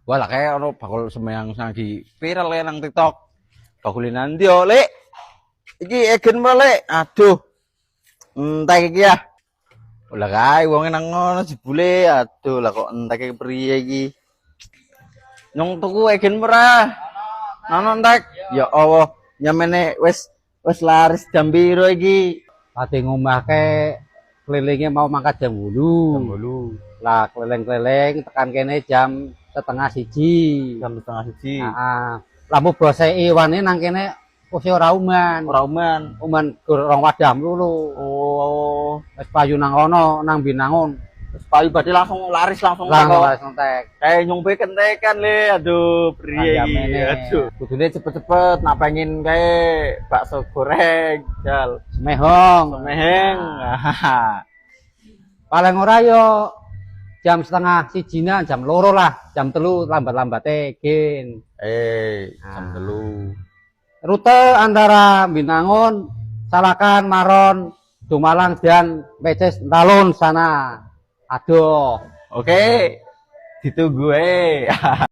Walah kayak ono bakul semeyang lagi viral ya nang TikTok. Bakulinan ndi yo, Lek? Iki egen Lek. Aduh. Entek iki ya. Lah kae wonge nang ngono jebule. Aduh, lah kok entek priye iki? Nyong tuku egen ora? Ono entek. Ya Allah, nyamene wis laris jam piro iki? Lagi ngomahke kelilingnya mau mangkat jam 8. Lah keliling-keliling tekan kene jam setengah 1. Jam setengah 1. Heeh. Lampu brose iwane nang kene wis ora uman. Ora uman. Uman rong wadam lho. Oh, Wis payu nang kono nang Binangun. wis payu berarti langsung laris langsung Langsung tek. Kayak nyong kentekan le, aduh priye iki. Ayamene. Aduh, kudune cepet-cepet nak pengen kayak bakso goreng, jal. Semehong. Semeheng. Paling ora yo jam setengah 1 jam 2 lah, jam 3 lambat-lambate gen. Jam 3. Rute antara Binangun, Salakan, Maron, Dumalang dan Peces Talun sana. Aduh. Oke. Ditunggu